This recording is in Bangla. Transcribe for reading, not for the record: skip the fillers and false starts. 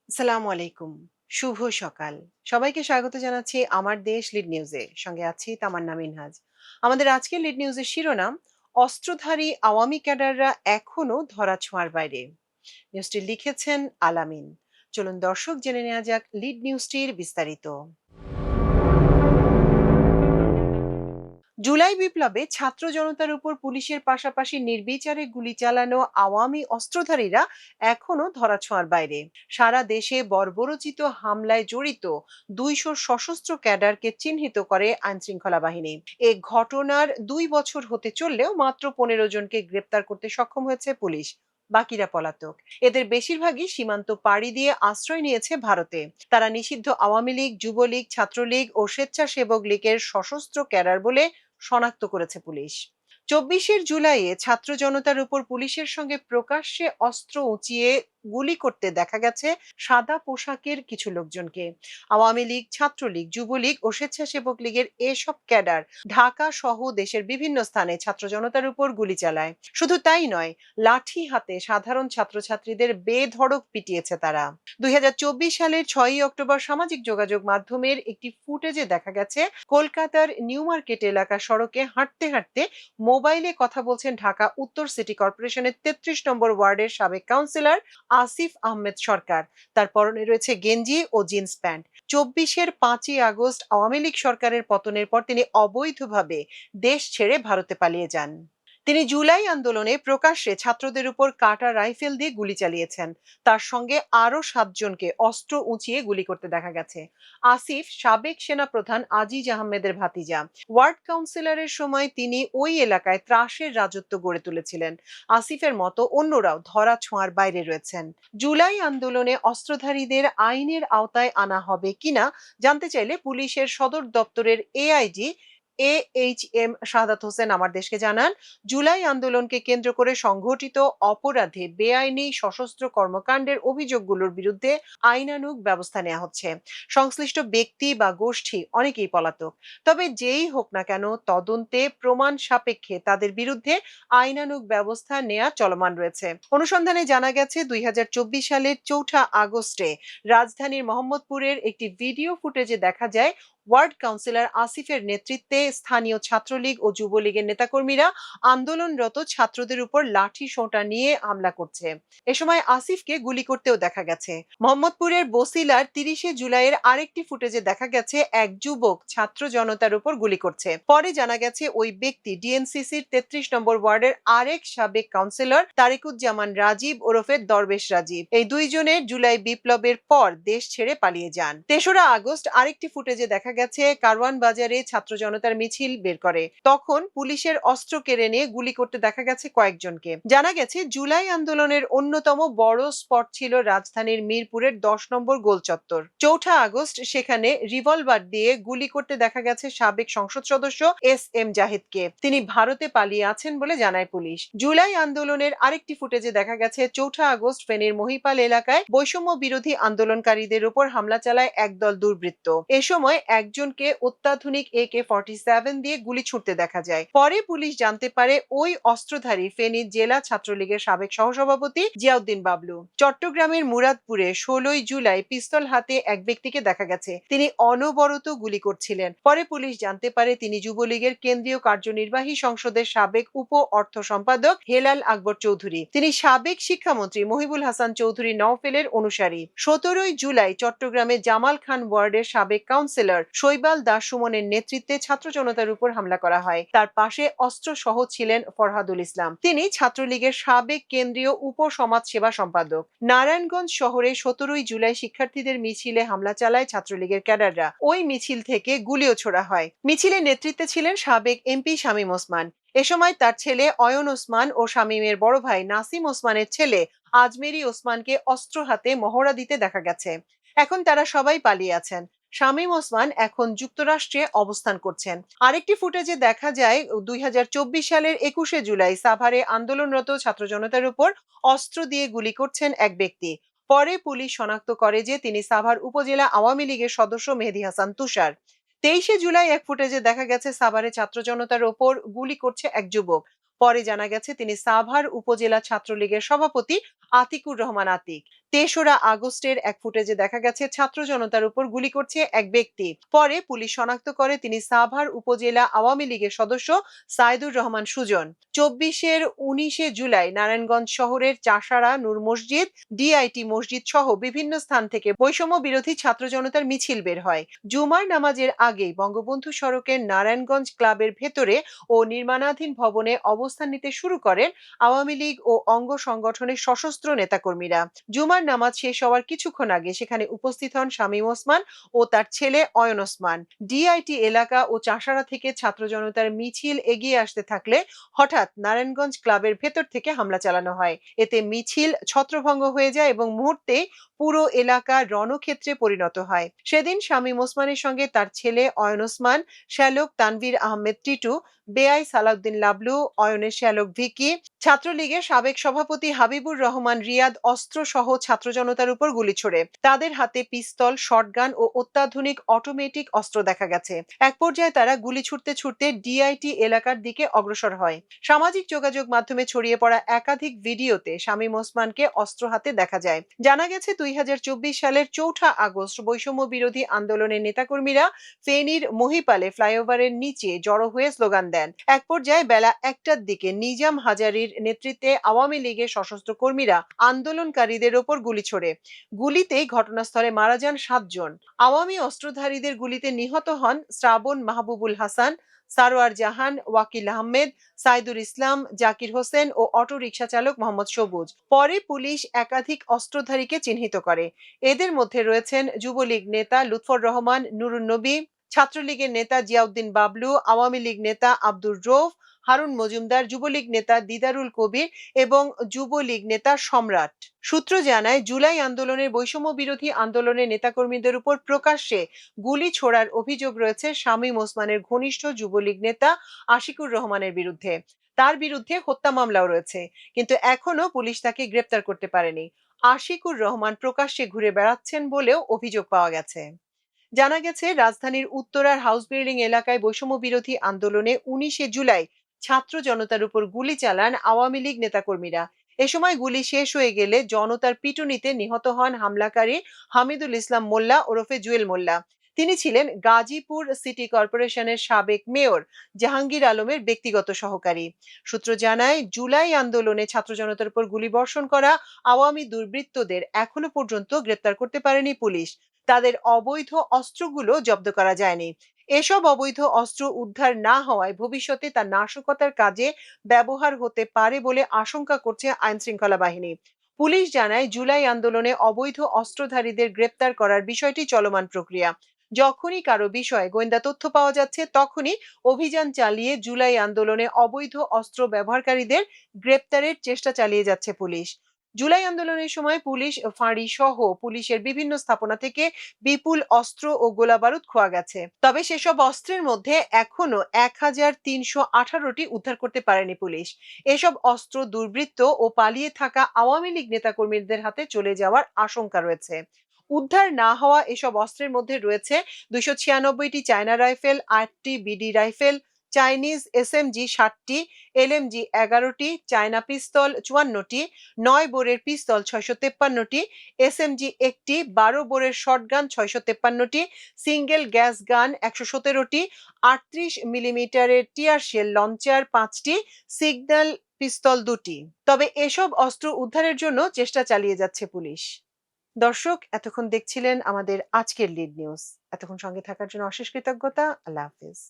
আসসালামু আলাইকুম। শুভ সকাল। সবাইকে স্বাগত জানাচ্ছি আমার দেশ লিড নিউজে। সঙ্গে আছি তামান্না মিনহাজ। আমাদের আজকের লিড নিউজের শিরোনাম, অস্ত্রধারী আওয়ামী ক্যাডাররা এখনো ধরাছোঁয়ার বাইরে। নিউজটি লিখেছেন আলামিন। চলুন দর্শক জেনে নেওয়া যাক লিড নিউজটির বিস্তারিত। জুলাই বিপ্লবে ছাত্র জনতার উপর পুলিশের পাশাপাশি নির্বিচারে গুলি চালানো আওয়ামী অস্ত্রধারীরা এখনো ধরাছোঁয়ার বাইরে। সারা দেশে বর্বরোচিত হামলায় জড়িত 200 সশস্ত্র ক্যাডারকে চিহ্নিত করে আইনশৃঙ্খলা বাহিনী। এ ঘটনার 2 বছর হতে চললেও মাত্র 15 জনকে গ্রেপ্তার করতে সক্ষম হয়েছে পুলিশ। বাকিরা পলাতক। এদের বেশিরভাগই সীমান্ত পাড়ি দিয়ে আশ্রয় নিয়েছে ভারতে। তারা নিষিদ্ধ আওয়ামী লীগ, যুবলীগ, ছাত্রলীগ ও স্বেচ্ছাসেবক লীগের সশস্ত্র ক্যাডার বলে শনাক্ত করেছে পুলিশ। 24 জুলাইয়ে ছাত্র জনতার উপর পুলিশের সঙ্গে প্রকাশ্যে অস্ত্র উঁচিয়ে গুলি করতে দেখা গেছে সাদা পোশাকের কিছু লোকজনকে। আওয়ামী লীগ, ছাত্রলীগ, যুবলীগ ও স্বেচ্ছাসেবক লীগের এসব ক্যাডার ঢাকা সহ দেশের বিভিন্ন স্থানে ছাত্র জনতার উপর গুলি চালায়। শুধু তাই নয়, লাঠি হাতে সাধারণ ছাত্রছাত্রীদের বেধড়ক পিটিয়েছে তারা। 2024 সালের 6ই অক্টোবর সামাজিক যোগাযোগ মাধ্যমের একটি ফুটেজে দেখা গেছে কলকাতার নিউ মার্কেট এলাকা সড়কে হাঁটতে হাঁটতে মোবাইলে কথা বলছেন ঢাকা উত্তর সিটি কর্পোরেশনের 33 নম্বর ওয়ার্ডের সাবেক কাউন্সিলর আসিফ আহমেদ সরকার। তার পরনে রয়েছে গেঞ্জি ও জিন্স প্যান্ট। 24-এর 5ই আগস্ট আওয়ামী লীগ সরকারের পতনের পর তিনি অবৈধভাবে দেশ ছেড়ে ভারতে পালিয়ে যান। তিনি জুলাই আন্দোলনে প্রকাশ্যে ছাত্রদের উপর কাটা রাইফেল দিয়ে গুলি চালিয়েছেন। তার সঙ্গে আরো 7 জনকে অস্ত্র উঁচিয়ে গুলি করতে দেখা গেছে। আসিফ সাবেক সেনাপ্রধান আজিজ আহমেদের ভাতিজা। ওয়ার্ড কাউন্সিলরের সময় তিনি ওই এলাকায় ত্রাসের রাজত্ব গড়ে তুলেছিলেন। আসিফের মতো অন্যরাও ধরা ছোঁয়ার বাইরে রয়েছেন। জুলাই আন্দোলনে অস্ত্রধারীদের আইনের আওতায় আনা হবে কিনা জানতে চাইলে পুলিশের সদর দপ্তরের এআইজি AHM শাহাদাত হোসেন আমার দেশকে জানান, জুলাই আন্দোলনকে কেন্দ্র করে সংঘটিত অপরাধে বেআইনি সশস্ত্র কর্মকাণ্ডের অভিযোগগুলোর বিরুদ্ধে আইনানুগ ব্যবস্থা নেওয়া হচ্ছে। সংশ্লিষ্ট ব্যক্তি বা গোষ্ঠী অনেকেই পলাতক। তবে যেই হোক না কেন, তদন্তে প্রমাণ সাপেক্ষে তাদের বিরুদ্ধে আইনানুগ ব্যবস্থা নেওয়া চলমান রয়েছে। অনুসন্ধানে জানা গেছে 2024 সালের 4 আগস্টে রাজধানীর মোহাম্মদপুরের একটি ভিডিও ফুটেজে দেখা যায় ওয়ার্ড কাউন্সিলর আসিফের নেতৃত্বে স্থানীয় ছাত্রলীগ ও যুবলীগের নেতাকর্মীরা আন্দোলনরত ছাত্রদের উপর লাঠি সোঁটা নিয়ে হামলা করছে। এ সময় আসিফকে গুলি করতেও দেখা গেছে। মোহাম্মদপুরের বসিলার 30 জুলাইয়ের আরেকটি ফুটেজে দেখা গেছে এক যুবক ছাত্র জনতার উপর গুলি করছে। পরে জানা গেছে ওই ব্যক্তি ডিএনসিসির 33 নম্বর ওয়ার্ডের আরেক সাবেক কাউন্সিলর তারিকুজ্জামান রাজীব ওরফে দরবেশ রাজীব। এই দুইজনের জুলাই বিপ্লবের পর দেশ ছেড়ে পালিয়ে যান। 3রা আগস্ট আরেকটি ফুটেজে দেখা গেছে কারওয়ান বাজারে ছাত্র জনতার মিছিল বের করে। তখন পুলিশের অস্ত্র কেড়ে নিয়ে গুলি করতে দেখা গেছে কয়েকজনকে। জানা গেছে জুলাই আন্দোলনের অন্যতম বড় স্পট ছিল রাজধানীর মিরপুরের 10 নম্বর গোল চত্বর। 4 আগস্ট সেখানে রিভলভার দিয়ে গুলি করতে দেখা গেছে সাবেক সংসদ সদস্য SM জাহিদকে। তিনি ভারতে পালিয়ে আছেন বলে জানায় পুলিশ। জুলাই আন্দোলনের আরেকটি ফুটেজে দেখা গেছে 4 আগস্ট ফেনীর মহিপাল এলাকায় বৈষম্য বিরোধী আন্দোলনকারীদের উপর হামলা চালায় একদল দুর্বৃত্ত। এ সময় একজনকে অত্যাধুনিক AK-47 দিয়ে গুলি ছুড়তে দেখা যায়। পরে পুলিশ জানতে পারে ওই অস্ত্রধারী ফেনী জেলা ছাত্রলীগের সাবেক সহসভাপতি জিয়াউদ্দিন বাবলু। চট্টগ্রামের মুরাদপুরে 16 জুলাই পিস্তল হাতে এক ব্যক্তিকে দেখা গেছে। তিনি অনবরত গুলি করছিলেন। পরে পুলিশ জানতে পারে তিনি যুবলীগের কেন্দ্রীয় কার্যনির্বাহী সংসদের সাবেক উপ অর্থ সম্পাদক হেলাল আকবর চৌধুরী। তিনি সাবেক শিক্ষামন্ত্রী মহিবুল হাসান চৌধুরী নওফেলের অনুসারী। 17 জুলাই চট্টগ্রামে জামাল খান ওয়ার্ডের সাবেক কাউন্সিলর শৈবাল দাস সুমনের নেতৃত্বে ছাত্র জনতার উপর হামলা করা হয়। তার পাশে অস্ত্র সহ ছিলেন ফরহাদুল ইসলাম। তিনি ছাত্রলীগের সাবেক কেন্দ্রীয় উপ সমাজ সেবা সম্পাদক। নারায়ণগঞ্জ শহরে 17 জুলাই শিক্ষার্থীদের মিছিলে হামলা চালায় ছাত্রলীগের ক্যাডাররা। ওই মিছিল থেকে গুলিও ছোড়া হয়। মিছিলের নেতৃত্বে ছিলেন সাবেক MP শামীম ওসমান। এ সময় তার ছেলে অয়ন ওসমান ও শামীমের বড় ভাই নাসিম ওসমানের ছেলে আজমেরি ওসমানকে অস্ত্র হাতে মহড়া দিতে দেখা গেছে। এখন তারা সবাই পালিয়ে আছেন। শামীম ওসমান এখন যুক্তরাষ্ট্রে অবস্থান করছেন। আরেকটি ফুটেজে দেখা যায় 2024 সালের 21 জুলাই সাভারে আন্দোলনরত ছাত্র জনতার উপর অস্ত্র দিয়ে গুলি করছেন এক ব্যক্তি। পরে পুলিশ শনাক্ত করে যে তিনি সাভার উপজেলা আওয়ামী লীগের সদস্য মেহেদী হাসান তুষার। 23 জুলাই এক ফুটেজে দেখা গেছে সাভারে ছাত্র জনতার ওপর গুলি করছে এক যুবক। পরে জানা গেছে তিনি সাভার উপজেলা ছাত্রলীগের সভাপতি আতিকুর রহমান আতিক। ৩রা আগস্টের এক ফুটেজে দেখা গেছে ছাত্র জনতার উপর গুলি করছে এক ব্যক্তি। পরে পুলিশ শনাক্ত করে তিনি সাভার উপজেলা আওয়ামী লীগের সদস্য সাইদুর রহমান সুজন। 19 জুলাই নারায়ণগঞ্জ শহরের চাষাড়া নূর মসজিদ, ডিআইটি মসজিদ সহ বিভিন্ন স্থান থেকে বৈষম্য বিরোধী ছাত্র জনতার মিছিল বের হয়। জুমার নামাজের আগেই বঙ্গবন্ধু সড়কের নারায়ণগঞ্জ ক্লাবের ভেতরে ও নির্মাণাধীন ভবনে অবস্থান নিতে শুরু করেন আওয়ামী লীগ ও অঙ্গ সংগঠনের সশস্ত্র নেতাকর্মীরা। জুমার নামাজ শেষ হওয়ার কিছুক্ষণ আগে সেখানে উপস্থিত হন শামীম ওসমান ও তার ছেলে অয়ন ওসমান। ডিআইটি এলাকা ও চাষাড়া থেকে ছাত্র জনতার মিছিল এগিয়ে আসতে থাকলে হঠাৎ নারায়ণগঞ্জ ক্লাবের ভেতর থেকে হামলা চালানো হয়। এতে মিছিল ছত্রভঙ্গ হয়ে যায় এবং মুহূর্তে পুরো এলাকা রণক্ষেত্রে পরিণত হয়। সেদিন শামীম ওসমানের সঙ্গে তার ছেলে অয়ন ওসমান, শ্যালক তানভীর আহমেদ টিটু, বেআই সালাউদ্দিন লাবলু, অয়নের শ্যালক ভিকি, ছাত্রলীগের সাবেক সভাপতি হাবিবুর রহমান রিয়াদ অস্ত্র সহ ছাত্র জনতার উপর গুলি ছোড়ে। তাদের হাতে পিস্তল, শটগান ও অত্যাধুনিক অটোমেটিক অস্ত্র দেখা গেছে। এক পর্যায়ে তারা গুলি ছুটতে ছুটতে ডিআইটি এলাকার দিকে অগ্রসর হয়। সামাজিক যোগাযোগ মাধ্যমে ছড়িয়ে পড়া একাধিক ভিডিওতে শামীম ওসমানকে অস্ত্র হাতে দেখা যায়। জানা গেছে 2024 সালের 4 আগস্ট বৈষম্য বিরোধী আন্দোলনের নেতাকর্মীরা ফেনীর মহিপালে ফ্লাইওভারের নিচে জড়ো হয়ে স্লোগান দেন। এক পর্যায়ে বেলা 1টার দিকে নিজাম হাজারীর নেতৃত্বে আওয়ামী লীগের সশস্ত্র কর্মীরা আন্দোলনকারীদের ওপর গুলি ছোড়ে। গুলিতেই ঘটনাস্থলে মারা যান 7 জন। আওয়ামী অস্ত্রধারীদের গুলিতে নিহত হন শ্রাবণ মাহবুবুল হাসান, সারোয়ার জাহান, ওয়াকিল আহমেদ, সাইদুর ইসলাম, জাকির হোসেন ও অটো রিকশা চালক মোহাম্মদ সবুজ। পরে পুলিশ একাধিক অস্ত্রধারীকে চিহ্নিত করে। এদের মধ্যে রয়েছেন যুবলীগ নেতা লুৎফর রহমান, নুরুন নবী, ছাত্রলীগের নেতা জিয়াউদ্দিন বাবলু, আওয়ামী লীগ নেতা আব্দুর রৌফ, হারুন মজুমদার, যুবলীগ নেতা দিদারুল কবির এবং যুবলীগ নেতা সম্রাট। সূত্র জানায়, জুলাই আন্দোলনের বৈষম্য বিরোধী আন্দোলনের নেতাকর্মীদের উপর প্রকাশ্যে গুলি ছোড়ার অভিযোগ রয়েছে শামীম ওসমানের ঘনিষ্ঠ যুবলীগ নেতা আশিকুর রহমানের বিরুদ্ধে। তার বিরুদ্ধে হত্যা মামলাও রয়েছে, কিন্তু এখনো পুলিশ তাকে গ্রেপ্তার করতে পারেনি। আশিকুর রহমান প্রকাশ্যে ঘুরে বেড়াচ্ছেন বলেও অভিযোগ পাওয়া গেছে। জানা গেছে, রাজধানীর উত্তরার হাউস বিল্ডিং এলাকায় বৈষম্য বিরোধী আন্দোলনে 19 জুলাই ছাত্র জনতার উপর গুলি চালান আওয়ামী লীগ নেতাকর্মীরা। এ সময় গুলি শেষ হয়ে গেলে জনতার পিটুনিতে নিহত হন হামলাকারী হামিদুল ইসলাম মোল্লা ওরফে জুয়েল মোল্লা। তিনি ছিলেন গাজীপুর সিটি কর্পোরেশনের সাবেক মেয়র জাহাঙ্গীর আলমের ব্যক্তিগত সহকারী। সূত্র জানায়, জুলাই আন্দোলনে ছাত্র জনতার উপর গুলিবর্ষণ করা আওয়ামী দুর্বৃত্তদের এখনো পর্যন্ত গ্রেপ্তার করতে পারেনি পুলিশ। তাদের অবৈধ অস্ত্রগুলো জব্দ করা যায়নি। এসব অবৈধ অস্ত্র উদ্ধার না হওয়ায় ভবিষ্যতে তা নাশকতার কাজে ব্যবহার হতে পারে বলে আশঙ্কা করছে আইন শৃঙ্খলা বাহিনী। পুলিশ জানায়, জুলাই আন্দোলনে অবৈধ অস্ত্রধারীদের গ্রেপ্তার করার বিষয়টি চলমান প্রক্রিয়া। যখনই কারো বিষয়ে গোয়েন্দা তথ্য পাওয়া যাচ্ছে, তখনই অভিযান চালিয়ে জুলাই আন্দোলনে অবৈধ অস্ত্র ব্যবহারকারীদের গ্রেপ্তারের চেষ্টা চালিয়ে যাচ্ছে পুলিশ। জুলাই আন্দোলনের সময় পুলিশ ফাঁড়ি সহ পুলিশের বিভিন্ন স্থাপনা থেকে বিপুল অস্ত্র ও গোলাবারুদ খোয়া গেছে। তবে সেসব অস্ত্রের মধ্যে এখনো 1318টি উদ্ধার করতে পারেনি পুলিশ। এসব অস্ত্র দুর্বৃত্ত ও পালিয়ে থাকা আওয়ামী লীগ নেতাকর্মীদের হাতে চলে যাওয়ার আশঙ্কা রয়েছে। উদ্ধার না হওয়া এসব অস্ত্রের মধ্যে রয়েছে 296টি চায়না রাইফেল, 8টি বিডি রাইফেল, চাইনিজ এসএমজি 60টি, এলএমজি 11টি, চায়না পিস্তল 54টি, 9 বোরের পিস্তল 653টি, এসএমজি 1টি, 12 বোরের শটগান 653টি, সিঙ্গেল গ্যাস গান 117টি, 38 মিলিমিটারের টিয়ার শেল লঞ্চার 5টি, সিগন্যাল পিস্তল 2টি। তবে এসব অস্ত্র উদ্ধারের জন্য চেষ্টা চালিয়ে যাচ্ছে পুলিশ। দর্শক, এতক্ষণ দেখছিলেন আমাদের আজকের লিড নিউজ। এতক্ষণ সঙ্গে থাকার জন্য অশেষ কৃতজ্ঞতা। আল্লাহ হাফিজ।